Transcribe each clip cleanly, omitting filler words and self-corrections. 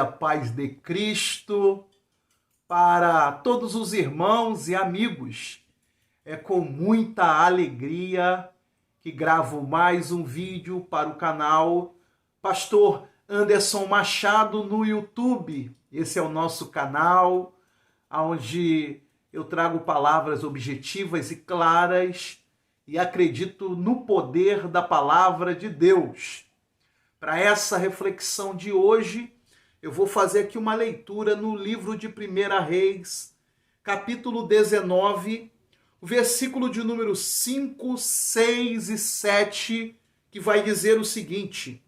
a paz de Cristo para todos os irmãos e amigos. É com muita alegria que gravo mais um vídeo para o canal Pastor Anderson Machado no YouTube. Esse é o nosso canal, onde eu trago palavras objetivas e claras e acredito no poder da palavra de Deus. Para essa reflexão de hoje, eu vou fazer aqui uma leitura no livro de 1 Reis, capítulo 19, o versículo de número 5, 6 e 7, que vai dizer o seguinte: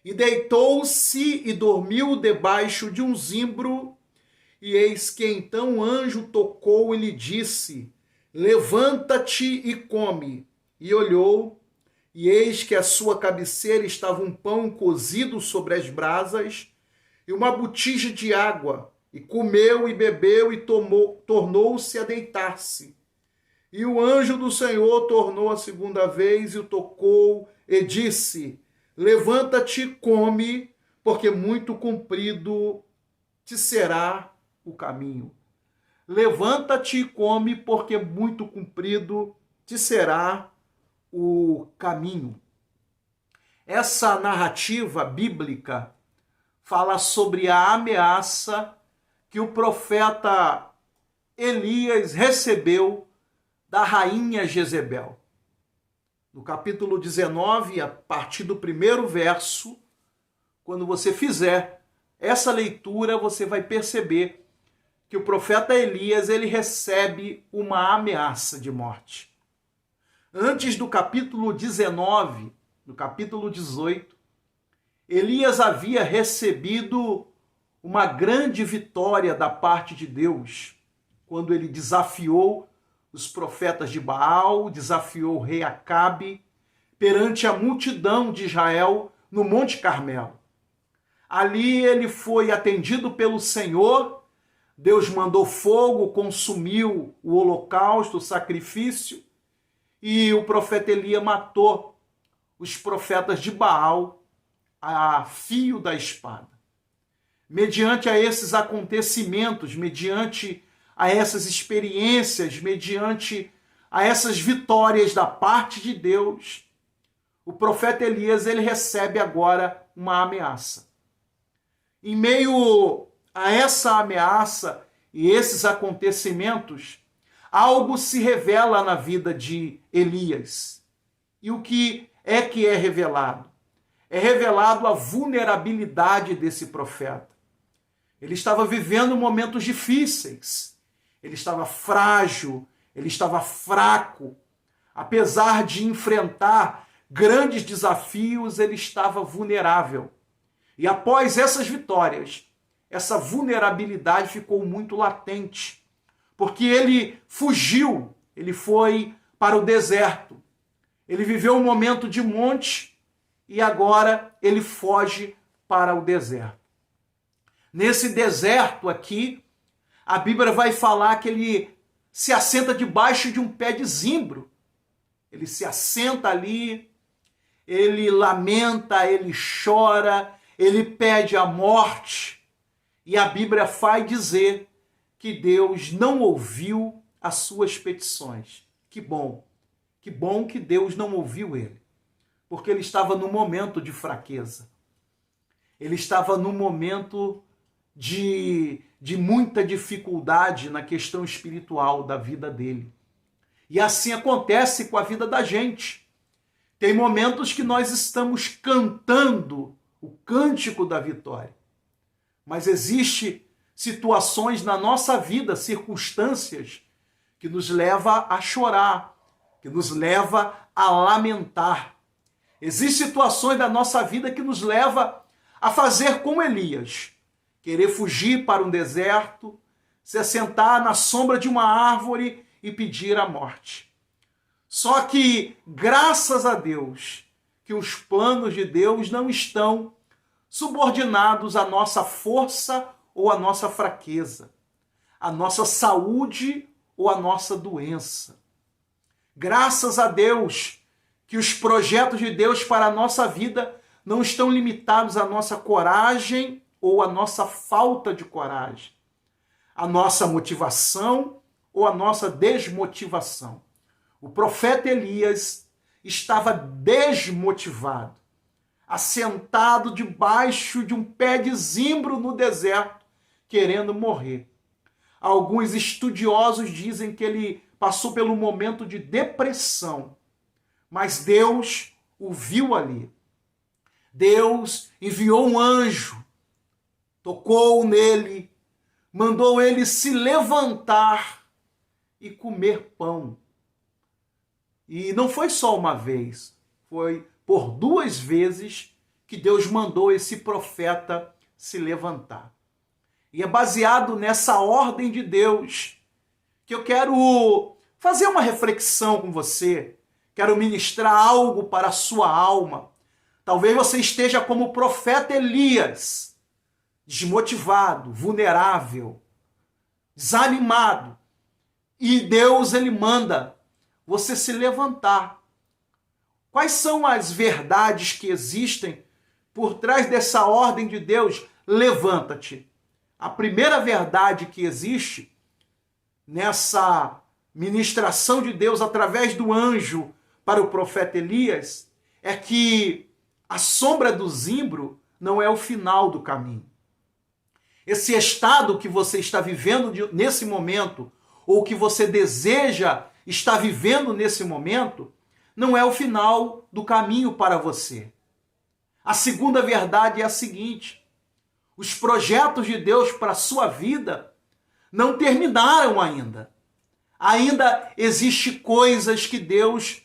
E deitou-se e dormiu debaixo de um zimbro, e eis que então o anjo tocou e lhe disse: Levanta-te e come. E olhou, e eis que à sua cabeceira estava um pão cozido sobre as brasas e uma botija de água. E comeu e bebeu e tornou-se a deitar-se. E o anjo do Senhor tornou a segunda vez e o tocou e disse: Levanta-te e come, porque muito comprido te será o caminho. Levanta-te e come, porque muito comprido te será o caminho. Essa narrativa bíblica fala sobre a ameaça que o profeta Elias recebeu da rainha Jezebel. No capítulo 19, a partir do primeiro verso, quando você fizer essa leitura, você vai perceber que o profeta Elias ele recebe uma ameaça de morte. Antes do capítulo 19, no capítulo 18, Elias havia recebido uma grande vitória da parte de Deus, quando ele desafiou os profetas de Baal, desafiou o rei Acabe perante a multidão de Israel no Monte Carmelo. Ali ele foi atendido pelo Senhor. Deus mandou fogo, consumiu o holocausto, o sacrifício, e o profeta Elias matou os profetas de Baal a fio da espada. Mediante a esses acontecimentos, mediante a essas experiências, mediante a essas vitórias da parte de Deus, o profeta Elias ele recebe agora uma ameaça. Em meio a essa ameaça e esses acontecimentos, algo se revela na vida de Elias. E o que é revelado? É revelado a vulnerabilidade desse profeta. Ele estava vivendo momentos difíceis. Ele estava frágil, ele estava fraco. Apesar de enfrentar grandes desafios, ele estava vulnerável. E após essas vitórias, essa vulnerabilidade ficou muito latente, porque ele fugiu, ele foi para o deserto. Ele viveu um momento de monte e agora ele foge para o deserto. Nesse deserto aqui, a Bíblia vai falar que ele se assenta debaixo de um pé de zimbro. Ele se assenta ali, ele lamenta, ele chora, ele pede a morte. E a Bíblia vai dizer que Deus não ouviu as suas petições. Que bom que Deus não ouviu ele, porque ele estava num momento de fraqueza. Ele estava num momento de muita dificuldade na questão espiritual da vida dele. E assim acontece com a vida da gente. Tem momentos que nós estamos cantando o cântico da vitória. Mas existe situações na nossa vida, circunstâncias, que nos leva a chorar, que nos leva a lamentar. Existem situações da nossa vida que nos leva a fazer como Elias, querer fugir para um deserto, se assentar na sombra de uma árvore e pedir a morte. Só que, graças a Deus, que os planos de Deus não estão subordinados à nossa força ou à nossa fraqueza, à nossa saúde ou à nossa doença. Graças a Deus que os projetos de Deus para a nossa vida não estão limitados à nossa coragem ou a nossa falta de coragem, a nossa motivação ou a nossa desmotivação. O profeta Elias estava desmotivado, assentado debaixo de um pé de zimbro no deserto, querendo morrer. Alguns estudiosos dizem que ele passou pelo momento de depressão, mas Deus o viu ali. Deus enviou um anjo, tocou nele, mandou ele se levantar e comer pão. E não foi só uma vez, foi por 2 vezes que Deus mandou esse profeta se levantar. E é baseado nessa ordem de Deus que eu quero fazer uma reflexão com você, quero ministrar algo para a sua alma. Talvez você esteja como o profeta Elias, desmotivado, vulnerável, desanimado. E Deus, ele manda você se levantar. Quais são as verdades que existem por trás dessa ordem de Deus? Levanta-te. A primeira verdade que existe nessa ministração de Deus através do anjo para o profeta Elias é que a sombra do zimbro não é o final do caminho. Esse estado que você está vivendo nesse momento, ou que você deseja estar vivendo nesse momento, não é o final do caminho para você. A segunda verdade é a seguinte: os projetos de Deus para a sua vida não terminaram ainda. Ainda existem coisas que Deus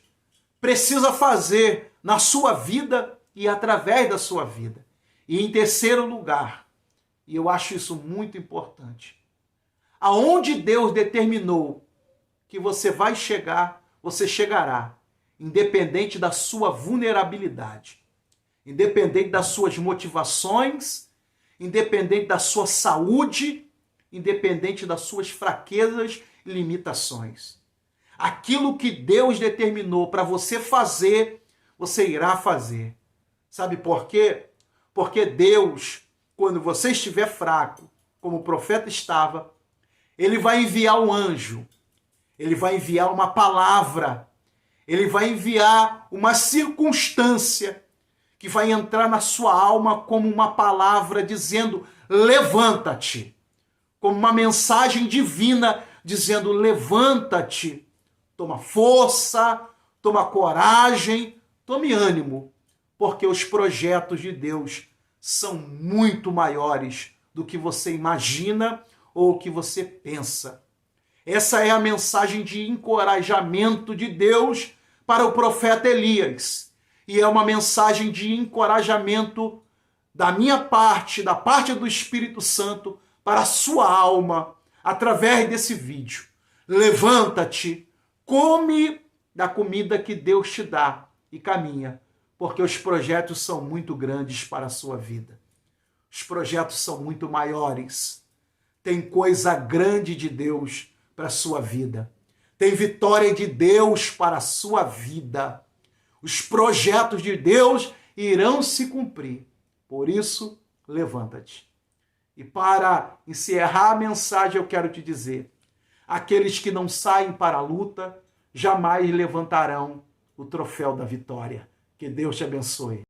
precisa fazer na sua vida e através da sua vida. E em terceiro lugar, e eu acho isso muito importante, aonde Deus determinou que você vai chegar, você chegará, independente da sua vulnerabilidade, independente das suas motivações, independente da sua saúde, independente das suas fraquezas e limitações. Aquilo que Deus determinou para você fazer, você irá fazer. Sabe por quê? Porque Deus, quando você estiver fraco, como o profeta estava, ele vai enviar um anjo, ele vai enviar uma palavra, ele vai enviar uma circunstância que vai entrar na sua alma como uma palavra dizendo: levanta-te. Como uma mensagem divina dizendo: levanta-te, toma força, toma coragem, tome ânimo, porque os projetos de Deus são muito maiores do que você imagina ou o que você pensa. Essa é a mensagem de encorajamento de Deus para o profeta Elias. E é uma mensagem de encorajamento da minha parte, da parte do Espírito Santo, para a sua alma, através desse vídeo. Levanta-te, come da comida que Deus te dá e caminha, porque os projetos são muito grandes para a sua vida. Os projetos são muito maiores. Tem coisa grande de Deus para a sua vida. Tem vitória de Deus para a sua vida. Os projetos de Deus irão se cumprir. Por isso, levanta-te. E para encerrar a mensagem, eu quero te dizer: aqueles que não saem para a luta jamais levantarão o troféu da vitória. Que Deus te abençoe.